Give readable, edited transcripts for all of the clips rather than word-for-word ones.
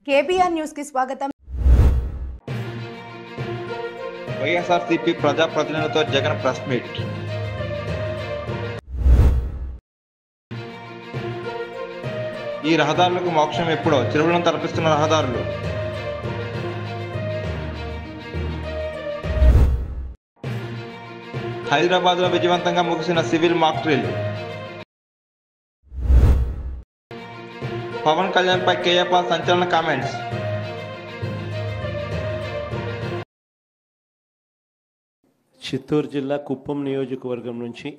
KBR news కి స్వాగతం. YSRCP ప్రజాప్రతినిధులతో జగన్ ప్రెస్ మీట్. ఈ రహదారులకు మోక్షం ఎప్పుడో చెరువులను తలపిస్తున్న రహదారులు. హైదరాబాద్ లో విజయవంతంగా ముగిసిన civil mock drill. Pawan Kalyan పై కేఏపాల్ సంచలన కామెంట్స్. చిత్తూరు జిల్లా కుప్పం నియోజకవర్గం నుంచి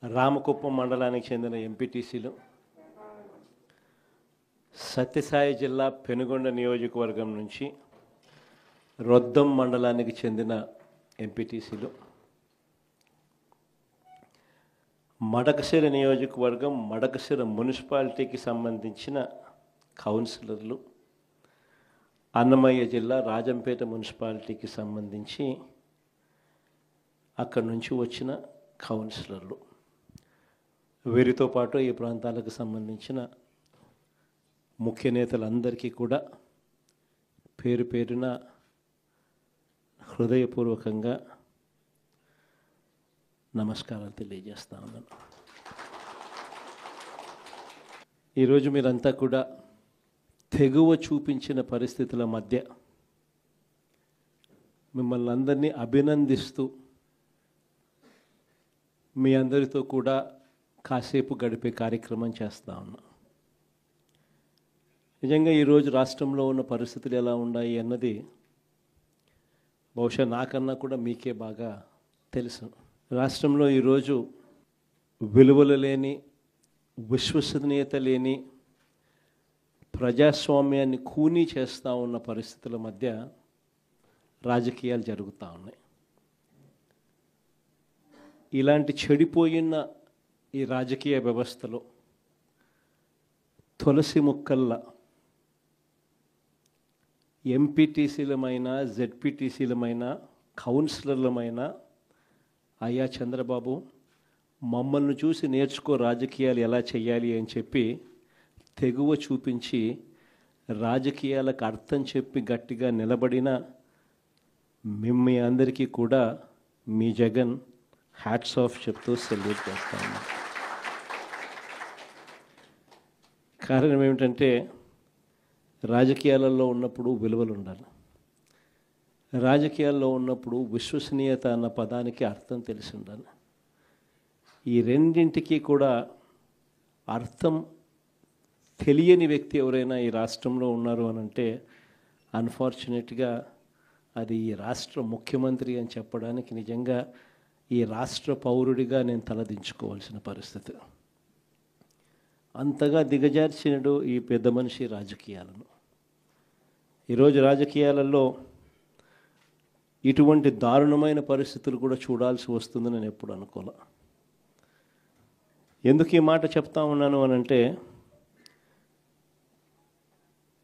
రామకుప్పం మండలానికి చెందిన ఎంపీటీసీలు, సత్యసాయి జిల్లా పెనుగొండ నియోజకవర్గం నుంచి రొద్దం మండలానికి చెందిన ఎంపీటీసీలు, మడకశిర నియోజకవర్గం మడకశిర మున్సిపాలిటీకి సంబంధించిన కౌన్సిలర్లు, అన్నమయ్య జిల్లా రాజంపేట మున్సిపాలిటీకి సంబంధించి అక్కడి నుంచి వచ్చిన కౌన్సిలర్లు, వీరితో పాటు ఈ ప్రాంతాలకు సంబంధించిన ముఖ్య నేతలందరికీ కూడా పేరు పేరున హృదయపూర్వకంగా నమస్కారాలు తెలియజేస్తా ఉన్నాను. ఈరోజు మీరంతా కూడా తెగువ చూపించిన పరిస్థితుల మధ్య మిమ్మల్ని అందరినీ అభినందిస్తూ మీ అందరితో కూడా కాసేపు గడిపే కార్యక్రమం చేస్తూ ఉన్నాం. నిజంగా ఈరోజు రాష్ట్రంలో ఉన్న పరిస్థితులు ఎలా ఉన్నాయి అన్నది బహుశా నాకన్నా కూడా మీకే బాగా తెలుసు. రాష్ట్రంలో ఈరోజు విలువలు లేని, విశ్వసనీయత లేని, ప్రజాస్వామ్యాన్ని కూనీ చేస్తూ ఉన్న పరిస్థితుల మధ్య రాజకీయాలు జరుగుతూ ఉన్నాయి. ఇలాంటి చెడిపోయిన ఈ రాజకీయ వ్యవస్థలో తులసి ముక్కల్లా ఎంపీటీసీలమైన, జెడ్పీటీసీలమైన, కౌన్సిలర్లమైన అయ్యా చంద్రబాబు మమ్మల్ని చూసి నేర్చుకో రాజకీయాలు ఎలా చేయాలి అని చెప్పి తెగువ చూపించి రాజకీయాలకు అర్థం చెప్పి గట్టిగా నిలబడిన మీ అందరికీ కూడా మీ జగన్ హ్యాట్స్ ఆఫ్ చెప్తూ సెల్యూట్ చేస్తా ఉన్నాం. కారణం ఏమిటంటే రాజకీయాలలో ఉన్నప్పుడు విలువలు ఉండాలి. రాజకీయాల్లో ఉన్నప్పుడు విశ్వసనీయత అన్న పదానికి అర్థం తెలిసి ఉండాలి. ఈ రెండింటికి కూడా అర్థం తెలియని వ్యక్తి ఎవరైనా ఈ రాష్ట్రంలో ఉన్నారు అని అంటే అన్ఫార్చునేట్గా అది ఈ రాష్ట్ర ముఖ్యమంత్రి అని చెప్పడానికి నిజంగా ఈ రాష్ట్ర పౌరుడిగా నేను తలదించుకోవాల్సిన పరిస్థితి. అంతగా దిగజార్చినడు ఈ పెద్ద మనిషి రాజకీయాలను. ఈరోజు రాజకీయాలలో ఇటువంటి దారుణమైన పరిస్థితులు కూడా చూడాల్సి వస్తుందని నేను ఎప్పుడు అనుకోలే. ఎందుకు ఈ మాట చెప్తా ఉన్నాను అని అంటే,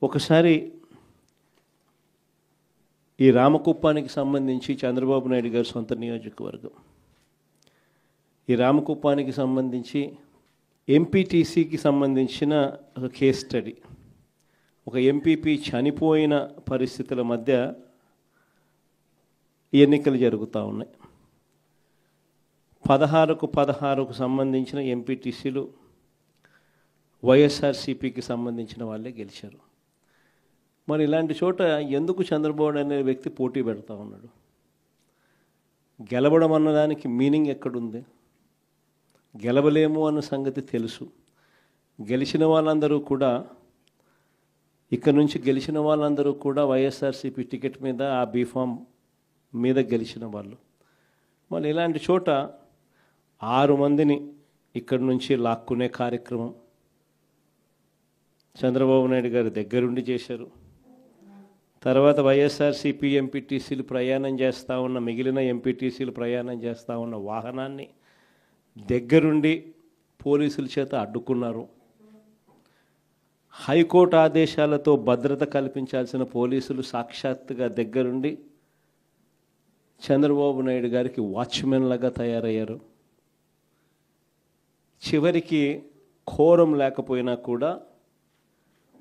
ఒకసారి ఈ రామకుప్పానికి సంబంధించి చంద్రబాబు నాయుడు గారి సొంత నియోజకవర్గం, ఈ రామకుప్పానికి సంబంధించి ఎంపీటీసీకి సంబంధించిన ఒక కేస్ స్టడీ, ఒక ఎంపీపీ చనిపోయిన పరిస్థితుల మధ్య ఎన్నికలు జరుగుతూ ఉన్నాయి. 16కు సంబంధించిన ఎంపీటీసీలు వైఎస్ఆర్సీపీకి సంబంధించిన వాళ్ళే గెలిచారు. మరి ఇలాంటి చోట ఎందుకు చంద్రబాబు అనే వ్యక్తి పోటీ పెడతా ఉన్నాడు? గెలవడం అన్నదానికి మీనింగ్ ఎక్కడుంది? గెలవలేము అన్న సంగతి తెలుసు. గెలిచిన వాళ్ళందరూ కూడా, ఇక్కడ నుంచి గెలిచిన వాళ్ళందరూ కూడా వైఎస్ఆర్సీపీ టికెట్ మీద, ఆ బీఫామ్ మీద గెలిచిన వాళ్ళు. మరి ఇలాంటి చోట 6 మందిని ఇక్కడి నుంచి లాక్కునే కార్యక్రమం చంద్రబాబు నాయుడు గారి దగ్గరుండి చేశారు. తర్వాత వైఎస్ఆర్సీపీ ఎంపీటీసీలు ప్రయాణం చేస్తూ ఉన్న, మిగిలిన ఎంపీటీసీలు ప్రయాణం చేస్తూ ఉన్న వాహనాన్ని దగ్గరుండి పోలీసుల చేత అడ్డుకున్నారు. హైకోర్టు ఆదేశాలతో భద్రత కల్పించాల్సిన పోలీసులు సాక్షాత్తుగా దగ్గరుండి చంద్రబాబు నాయుడు గారికి వాచ్మెన్ లాగా తయారయ్యారు. చివరికి కోరం లేకపోయినా కూడా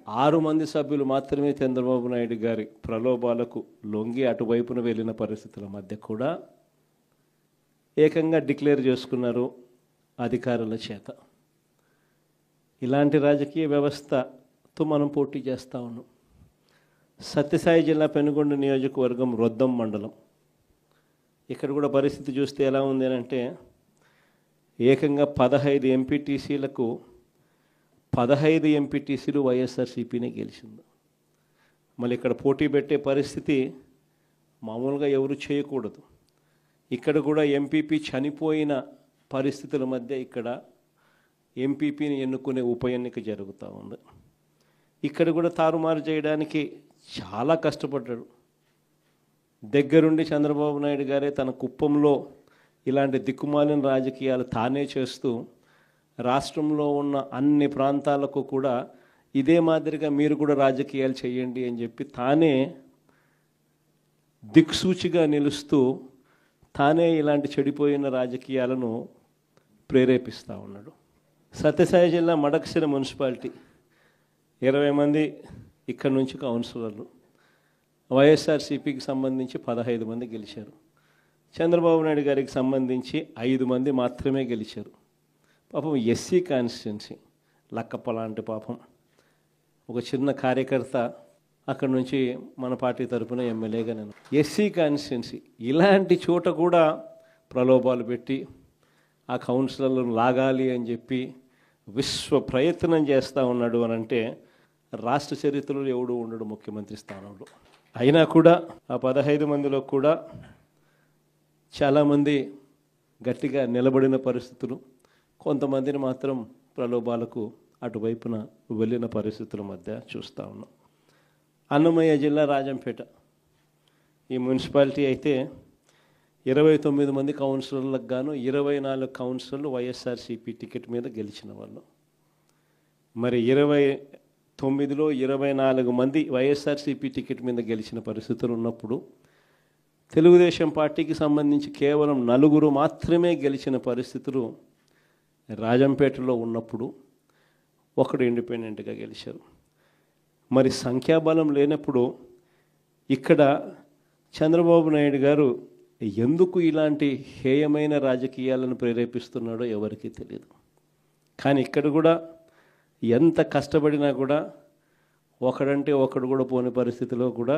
6 మంది సభ్యులు మాత్రమే చంద్రబాబు నాయుడు గారి ప్రలోభాలకు లొంగి అటువైపున వెళ్ళిన పరిస్థితుల మధ్య కూడా ఏకంగా డిక్లేర్ చేసుకున్నారు అధికారుల చేత. ఇలాంటి రాజకీయ వ్యవస్థతో మనం పోటీ చేస్తూ ఉన్నాం. సత్యసాయి జిల్లా పెనుగొండ నియోజకవర్గం రొద్దం మండలం, ఇక్కడ కూడా పరిస్థితి చూస్తే ఎలా ఉంది అంటే ఏకంగా 15 ఎంపీటీసీలకు 15 ఎంపీటీసీలు వైఎస్ఆర్సీపీనే గెలిచింది. మళ్ళీ ఇక్కడ పోటీ పెట్టే పరిస్థితి మామూలుగా ఎవరు చేయకూడదు. ఇక్కడ కూడా ఎంపీపీ చనిపోయిన పరిస్థితుల మధ్య ఇక్కడ ఎంపీపీని ఎన్నుకునే ఉప ఎన్నిక జరుగుతూ ఉంది. ఇక్కడ కూడా తారుమారు చేయడానికి చాలా కష్టపడ్డాడు. దగ్గరుండి చంద్రబాబు నాయుడు గారే తన కుప్పంలో ఇలాంటి దిక్కుమాలిన రాజకీయాలు తానే చేస్తూ రాష్ట్రంలో ఉన్న అన్ని ప్రాంతాలకు కూడా ఇదే మాదిరిగా మీరు కూడా రాజకీయాలు చేయండి అని చెప్పి తానే దిక్సూచిగా నిలుస్తూ తానే ఇలాంటి చెడిపోయిన రాజకీయాలను ప్రేరేపిస్తూ ఉన్నాడు. సత్యసాయి జిల్లా మడకశిర మున్సిపాలిటీ 20 మంది ఇక్కడ నుంచి కౌన్సిలర్లు, వైఎస్ఆర్సీపీకి సంబంధించి 15 మంది గెలిచారు. చంద్రబాబు నాయుడు గారికి సంబంధించి 5 మంది మాత్రమే గెలిచారు. పాపం ఎస్సీ కాన్స్టిట్యున్సీ లక్కప్ప లాంటి పాపం ఒక చిన్న కార్యకర్త అక్కడ నుంచి మన పార్టీ తరఫున ఎమ్మెల్యేగా నేను ఎస్సీ కాన్స్టిట్యున్సీ ఇలాంటి చోట కూడా ప్రలోభాలు పెట్టి ఆ కౌన్సిలర్లను లాగాలి అని చెప్పి విశ్వ ప్రయత్నం చేస్తూ ఉన్నాడు అని అంటే రాష్ట్ర చరిత్రలో ఎవడు ఉండడు ముఖ్యమంత్రి స్థానంలో. అయినా కూడా ఆ 15 మందిలో కూడా చాలామంది గట్టిగా నిలబడిన పరిస్థితులు, కొంతమందిని మాత్రం ప్రలోభాలకు అటువైపున వెళ్ళిన పరిస్థితుల మధ్య చూస్తూ ఉన్నాం. అన్నమయ్య జిల్లా రాజంపేట ఈ మున్సిపాలిటీ అయితే 29 మంది కౌన్సిలర్లకు గాను 24 కౌన్సిలర్లు వైఎస్ఆర్సీపీ టికెట్ మీద గెలిచిన వాళ్ళు. మరి 29లో 24 మంది వైఎస్ఆర్సీపీ టికెట్ మీద గెలిచిన పరిస్థితులు ఉన్నప్పుడు తెలుగుదేశం పార్టీకి సంబంధించి కేవలం 4 మాత్రమే గెలిచిన పరిస్థితులు రాజంపేటలో ఉన్నప్పుడు ఒకడు ఇండిపెండెంట్గా గెలిచారు. మరి సంఖ్యాబలం లేనప్పుడు ఇక్కడ చంద్రబాబు నాయుడు గారు ఎందుకు ఇలాంటి హేయమైన రాజకీయాలను ప్రేరేపిస్తున్నాడో ఎవరికీ తెలియదు. కానీ ఇక్కడ కూడా ఎంత కష్టపడినా కూడా ఒకడంటే ఒకడు కూడా పోని పరిస్థితిలో కూడా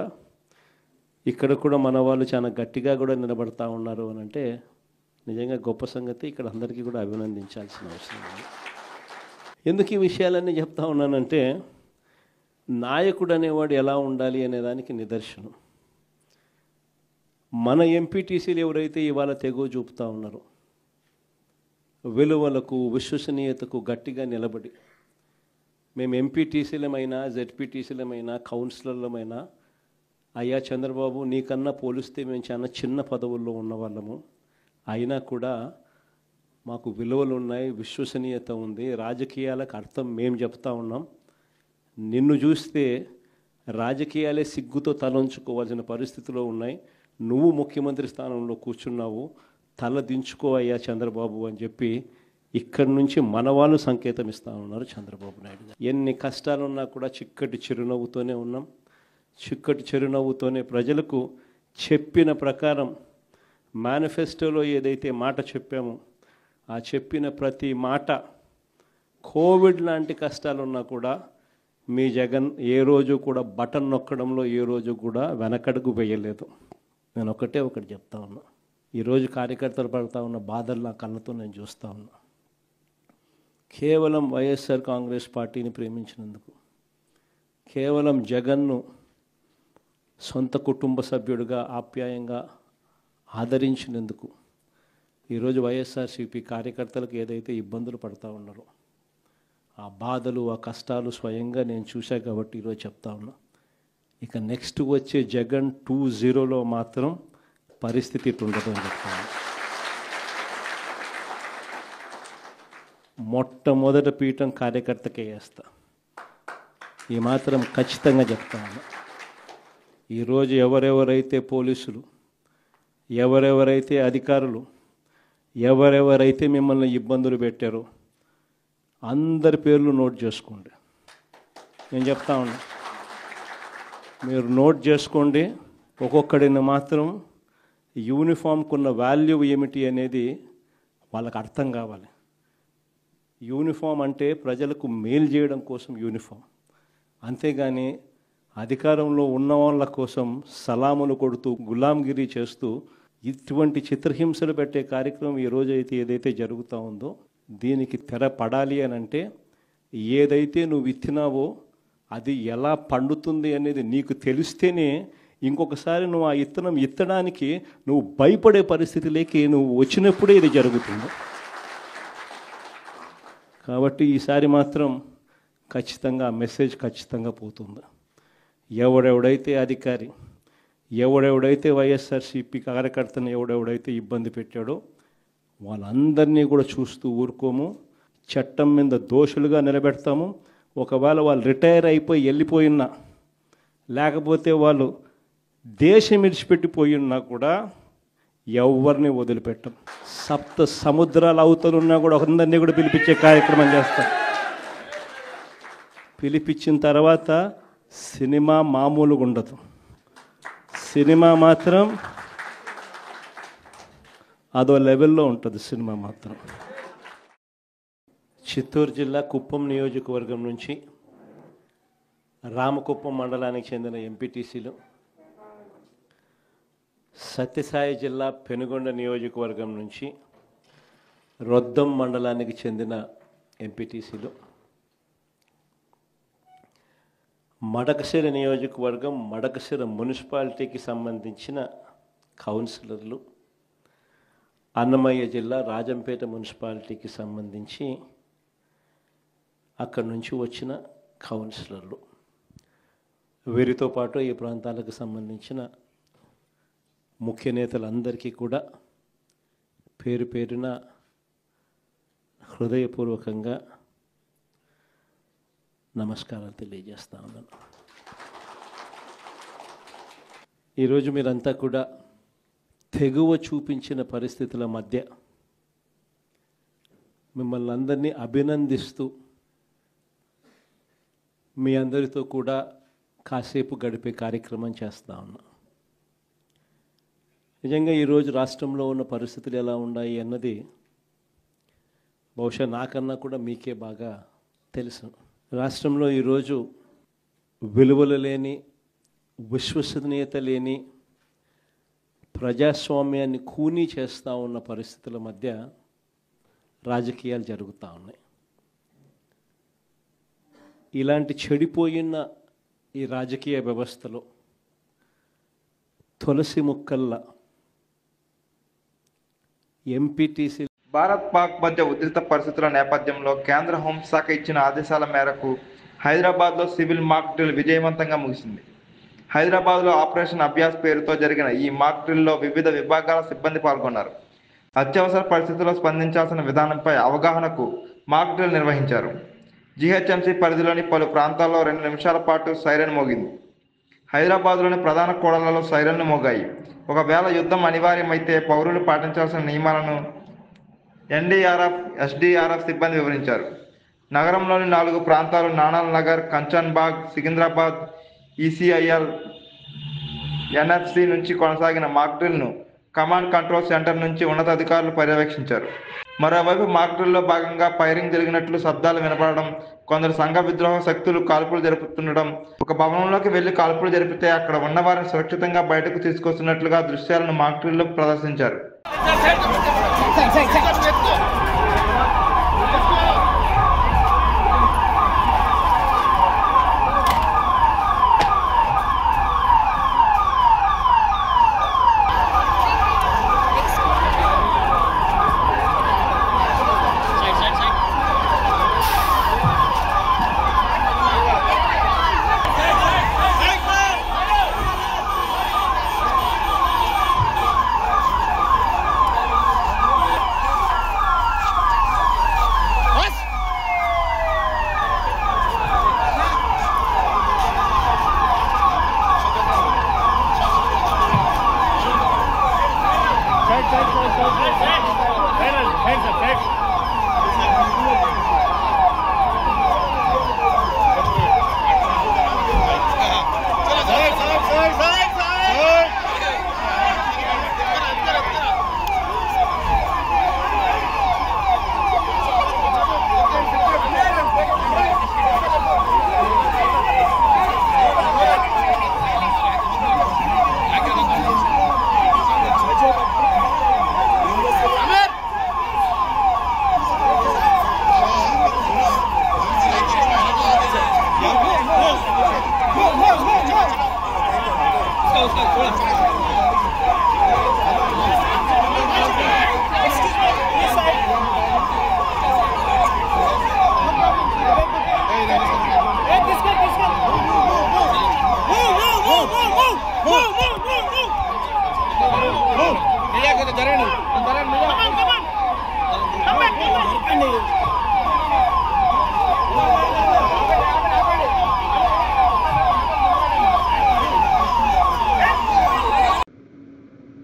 ఇక్కడ కూడా మన వాళ్ళు చాలా గట్టిగా కూడా నిలబడతా ఉన్నారు అని అంటే నిజంగా గొప్ప సంగతి. ఇక్కడ అందరికీ కూడా అభినందించాల్సిన అవసరం ఉంది. ఎందుకు ఈ విషయాలన్నీ చెప్తా ఉన్నానంటే నాయకుడు అనేవాడు ఎలా ఉండాలి అనేదానికి నిదర్శనం. మన ఎంపీటీసీలు ఎవరైతే ఇవాళ తెగో చూపుతూ ఉన్నారో విలువలకు విశ్వసనీయతకు గట్టిగా నిలబడి మేము ఎంపీటీసీలమైనా జెడ్పీటీసీలమైనా కౌన్సిలర్లమైనా అయ్యా చంద్రబాబు నీకన్నా పోలిస్తే మేము చాలా చిన్న పదవుల్లో ఉన్నవాళ్ళము, అయినా కూడా మాకు విలువలు ఉన్నాయి, విశ్వసనీయత ఉంది, రాజకీయాలకు అర్థం మేము చెప్తా ఉన్నాం, నిన్ను చూస్తే రాజకీయాలే సిగ్గుతో తలంచుకోవాల్సిన పరిస్థితిలో ఉన్నాయి, నువ్వు ముఖ్యమంత్రి స్థానంలో కూర్చున్నావు, తల దించుకో అయ్యా చంద్రబాబు అని చెప్పి ఇక్కడి నుంచి మన వాళ్ళు సంకేతం ఇస్తూ ఉన్నారు చంద్రబాబు నాయుడు గారు. ఎన్ని కష్టాలున్నా కూడా చిక్కటి చిరునవ్వుతోనే ఉన్నాం. చిక్కటి చిరునవ్వుతోనే ప్రజలకు చెప్పిన ప్రకారం మేనిఫెస్టోలో ఏదైతే మాట చెప్పామో ఆ చెప్పిన ప్రతి మాట కోవిడ్ లాంటి కష్టాలున్నా కూడా మీ జగన్ ఏ రోజు కూడా బటన్ నొక్కడంలో ఏ రోజు కూడా వెనకడుగు వేయలేదు. నేను ఒకటి చెప్తా ఉన్నా. ఈరోజు కార్యకర్తలు పడుతూ ఉన్న బాధలు నా కళ్ళతో నేను చూస్తూ ఉన్నా. కేవలం వైఎస్ఆర్ కాంగ్రెస్ పార్టీని ప్రేమించినందుకు, కేవలం జగన్ను సొంత కుటుంబ సభ్యుడిగా ఆప్యాయంగా ఆదరించినందుకు ఈరోజు వైఎస్ఆర్సీపీ కార్యకర్తలకు ఏదైతే ఇబ్బందులు పడుతూ ఉన్నారో ఆ బాధలు ఆ కష్టాలు స్వయంగా నేను చూశా కాబట్టి ఈరోజు చెప్తా ఉన్నా. ఇక నెక్స్ట్ వచ్చే జగన్ 2.0లో మాత్రం పరిస్థితి ఇట్లుండదు అని చెప్తాను. మొట్టమొదటి పీఠం కార్యకర్తకే వేస్తా, ఈ మాత్రం ఖచ్చితంగా చెప్తాను. ఈరోజు ఎవరెవరైతే పోలీసులు, ఎవరెవరైతే అధికారులు, ఎవరెవరైతే మిమ్మల్ని ఇబ్బందులు పెట్టారో అందరి పేర్లు నోట్ చేసుకోండి. నేను చెప్తా ఉన్నా, మీరు నోట్ చేసుకోండి. ఒక్కొక్కడిని మాత్రం యూనిఫామ్కు ఉన్న వాల్యూ ఏమిటి అనేది వాళ్ళకి అర్థం కావాలి. యూనిఫామ్ అంటే ప్రజలకు మేలు చేయడం కోసం యూనిఫామ్, అంతేగాని అధికారంలో ఉన్న వాళ్ళ కోసం సలాములు కొడుతూ గులాంగిరి చేస్తూ ఇటువంటి చిత్రహింసలు పెట్టే కార్యక్రమం ఈరోజు అయితే ఏదైతే జరుగుతూ ఉందో దీనికి తెర పడాలి అని అంటే ఏదైతే నువ్వు విత్తినావో అది ఎలా పండుతుంది అనేది నీకు తెలిస్తేనే ఇంకొకసారి నువ్వు ఆ విత్తనం విత్తడానికి నువ్వు భయపడే పరిస్థితిలోకి నువ్వు వచ్చినప్పుడే ఇది జరుగుతుంది. కాబట్టి ఈసారి మాత్రం ఖచ్చితంగా మెసేజ్ ఖచ్చితంగా పోతుంది. ఎవడెవడైతే అధికారి, ఎవడెవడైతే వైఎస్ఆర్సీపీ కార్యకర్తను ఎవడెవడైతే ఇబ్బంది పెట్టాడో వాళ్ళందరినీ కూడా చూస్తూ ఊరుకోము. చట్టం మీద దోషులుగా నిలబెడతాము. ఒకవేళ వాళ్ళు రిటైర్ అయిపోయి వెళ్ళిపోయినా, లేకపోతే వాళ్ళు దేశం విడిచిపెట్టిపోయినా కూడా ఎవరిని వదిలిపెట్టం. సప్త సముద్రాల అవతలున్నా కూడా అందరినీ కూడా పిలిపించే కార్యక్రమం చేస్తాం. పిలిపించిన తర్వాత సినిమా మామూలుగా ఉండదు. సినిమా మాత్రం అదో లెవెల్లో ఉంటుంది. సినిమా మాత్రం చిత్తూరు జిల్లా కుప్పం నియోజకవర్గం నుంచి రామకుప్పం మండలానికి చెందిన ఎంపీటీసీలు, సత్యసాయి జిల్లా పెనుగొండ నియోజకవర్గం నుంచి రొద్దం మండలానికి చెందిన ఎంపీటీసీలు, మడకశిర నియోజకవర్గం మడకశిర మున్సిపాలిటీకి సంబంధించిన కౌన్సిలర్లు, అన్నమయ్య జిల్లా రాజంపేట మున్సిపాలిటీకి సంబంధించి అక్కడి నుంచి వచ్చిన కౌన్సిలర్లు, వీరితో పాటు ఈ ప్రాంతాలకు సంబంధించిన ముఖ్య నేతలందరికీ కూడా పేరు పేరున హృదయపూర్వకంగా నమస్కారాలు తెలియజేస్తా ఉన్నాను. ఈరోజు మీరంతా కూడా తెగువ చూపించిన పరిస్థితుల మధ్య మిమ్మల్ని అందరినీ అభినందిస్తూ మీ అందరితో కూడా కాసేపు గడిపే కార్యక్రమం చేస్తూ ఉన్నాం. నిజంగా ఈరోజు రాష్ట్రంలో ఉన్న పరిస్థితులు ఎలా ఉన్నాయి అన్నది బహుశా నాకన్నా కూడా మీకే బాగా తెలుసు. రాష్ట్రంలో ఈరోజు విలువలు లేని, విశ్వసనీయత లేని, ప్రజాస్వామ్యాన్ని కూనీ చేస్తూ ఉన్న పరిస్థితుల మధ్య రాజకీయాలు జరుగుతూ ఉన్నాయి. ఇలాంటి చెడిపోయిన ఈ రాజకీయ వ్యవస్థలో తులసి ముక్కల్లా ఎంపీటీసీ భారత్ పాక్ మధ్య ఉద్రిక్త పరిస్థితుల నేపథ్యంలో కేంద్ర హోంశాఖ ఇచ్చిన ఆదేశాల మేరకు హైదరాబాద్లో సివిల్ మాక్ డ్రిల్ విజయవంతంగా ముగిసింది. హైదరాబాద్లో ఆపరేషన్ అభ్యాస్ పేరుతో జరిగిన ఈ మాక్ డ్రిల్లో వివిధ విభాగాల సిబ్బంది పాల్గొన్నారు. అత్యవసర పరిస్థితుల్లో స్పందించాల్సిన విధానంపై అవగాహనకు మాక్ డ్రిల్ నిర్వహించారు. జీహెచ్ఎంసీ పరిధిలోని పలు ప్రాంతాల్లో 2 నిమిషాల పాటు సైరన్ మోగింది. హైదరాబాద్లోని ప్రధాన కూడళ్లలో సైరన్లు మోగాయి. ఒకవేళ యుద్ధం అనివార్యమైతే పౌరులు పాటించాల్సిన నియమాలను ఎన్డీఆర్ఎఫ్, ఎస్డీఆర్ఎఫ్ సిబ్బంది వివరించారు. నగరంలోని 4 ప్రాంతాలు నానాల్ నగర్, కంచన్ బాగ్, సికింద్రాబాద్, ఈసీఐఎల్, ఎన్ఎఫ్సి నుంచి కొనసాగిన మాక్ డ్రిల్ను కమాండ్ కంట్రోల్ సెంటర్ నుంచి ఉన్నతాధికారులు పర్యవేక్షించారు. మరోవైపు మాక్ డ్రిల్లో భాగంగా ఫైరింగ్ జరిగినట్లు శబ్దాలు వినపడడం, కొందరు సంఘ విద్రోహ శక్తులు కాల్పులు జరుపుతుండడం, ఒక భవనంలోకి వెళ్లి కాల్పులు జరిపితే అక్కడ ఉన్న వారిని సురక్షితంగా బయటకు తీసుకొస్తున్నట్లుగా దృశ్యాలను మాక్ డ్రిల్లో ప్రదర్శించారు.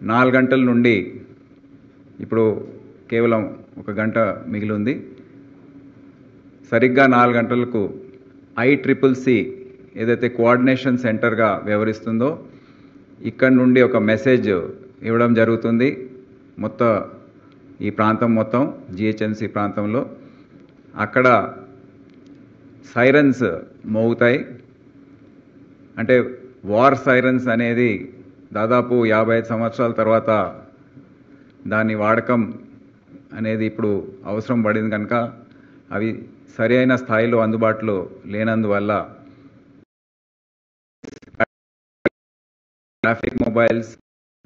నాలుగు గంటల నుండి ఇప్పుడు కేవలం 1 గంట మిగిలి ఉంది. సరిగ్గా 4 గంటలకు ICCC ఏదైతే కోఆర్డినేషన్ సెంటర్గా వ్యవహరిస్తుందో ఇక్కడ నుండి ఒక మెసేజ్ ఇవ్వడం జరుగుతుంది. మొత్తం ఈ ప్రాంతం మొత్తం GHMC ప్రాంతంలో అక్కడ సైరన్స్ మోగుతాయి. అంటే వార్ సైరన్స్ అనేది దాదాపు 55 సంవత్సరాల తర్వాత దాని వాడకం అనేది ఇప్పుడు అవసరం పడింది కనుక అవి సరి అయిన స్థాయిలో అందుబాటులో లేనందువల్ల ట్రాఫిక్ మొబైల్స్,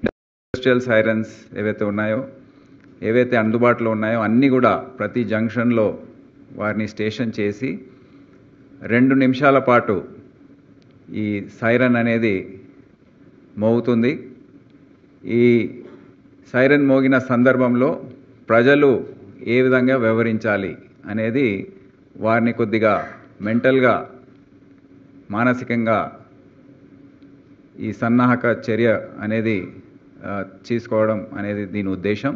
ఇండస్ట్రియల్ సైరన్స్ ఏవైతే అందుబాటులో ఉన్నాయో అన్నీ కూడా ప్రతి జంక్షన్లో వారిని స్టేషన్ చేసి 2 నిమిషాల పాటు ఈ సైరన్ అనేది మోగుతుంది. ఈ సైరన్ మోగిన సందర్భంలో ప్రజలు ఏ విధంగా వ్యవహరించాలి అనేది వారిని కొద్దిగా మెంటల్గా మానసికంగా ఈ సన్నాహక చర్య అనేది తీసుకోవడం అనేది దీని ఉద్దేశం.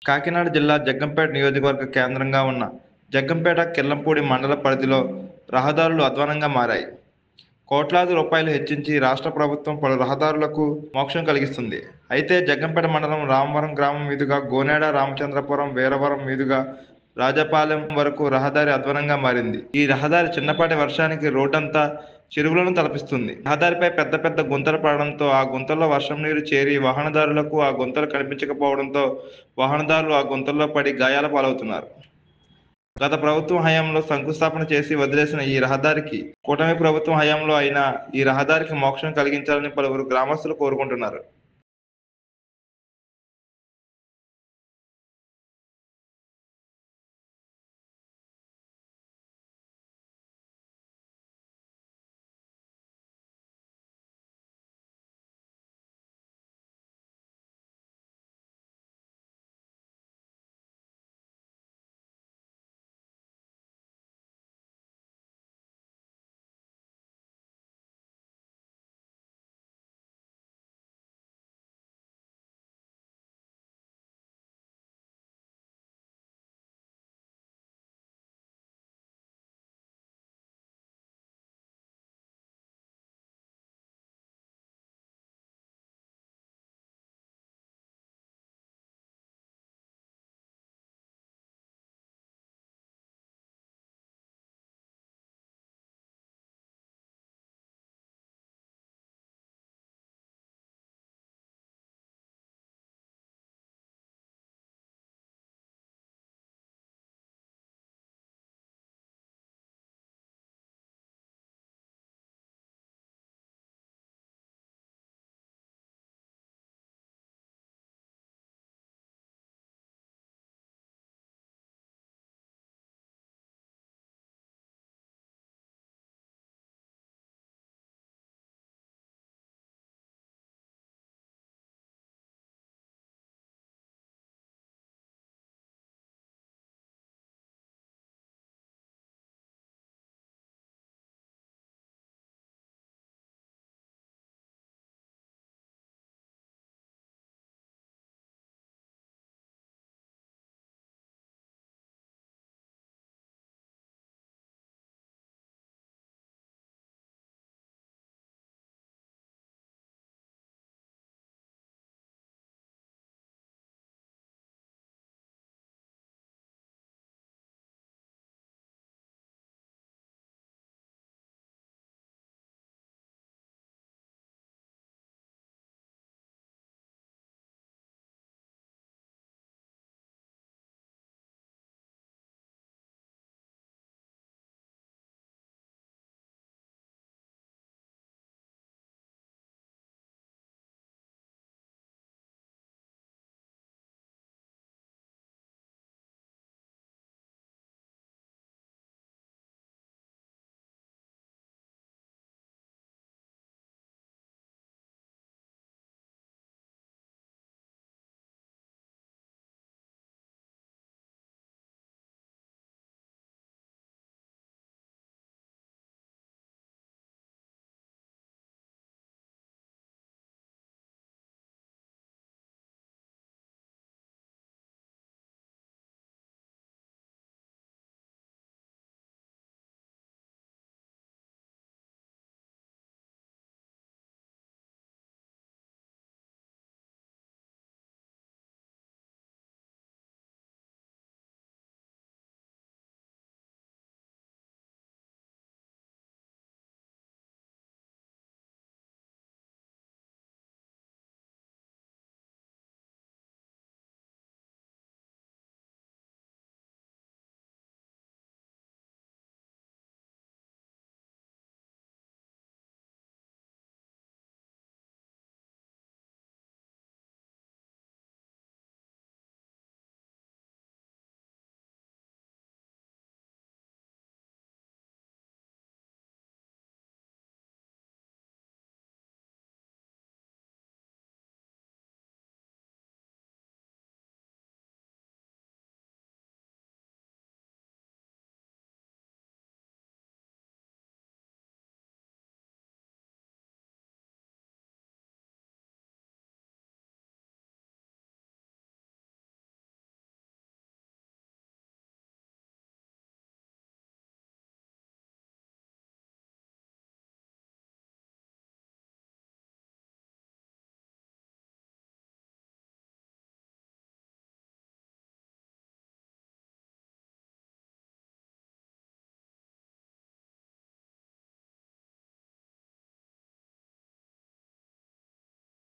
కాకినాడ జిల్లా జగ్గంపేట నియోజకవర్గ కేంద్రంగా ఉన్న జగ్గంపేట కిల్లంపూడి మండల పరిధిలో రహదారులు అధ్వానంగా మారాయి. కోట్లాది రూపాయలు హెచ్చించి రాష్ట్ర ప్రభుత్వం పలు రహదారులకు మోక్షం కలిగిస్తుంది. అయితే జగ్గంపేట మండలం రామవరం గ్రామం మీదుగా గోనేడ, రామచంద్రపురం, వీరవరం మీదుగా రాజపాలెం వరకు రహదారి అధ్వానంగా మారింది. ఈ రహదారి చిన్నపాటి వర్షానికి రోడ్డంతా చెరువులను తలపిస్తుంది. రహదారిపై పెద్ద పెద్ద గుంతలు పడడంతో ఆ గుంతల్లో వర్షం నీరు చేరి వాహనదారులకు ఆ గుంతలు కనిపించకపోవడంతో వాహనదారులు ఆ గుంతల్లో పడి గాయాల పాలవుతున్నారు. గత ప్రభుత్వం హయాంలో శంకుస్థాపన చేసి వదిలేసిన ఈ రహదారికి కూటమి ప్రభుత్వం హయాంలో అయినా ఈ రహదారికి మోక్షం కలిగించాలని పలువురు గ్రామస్తులు కోరుకుంటున్నారు.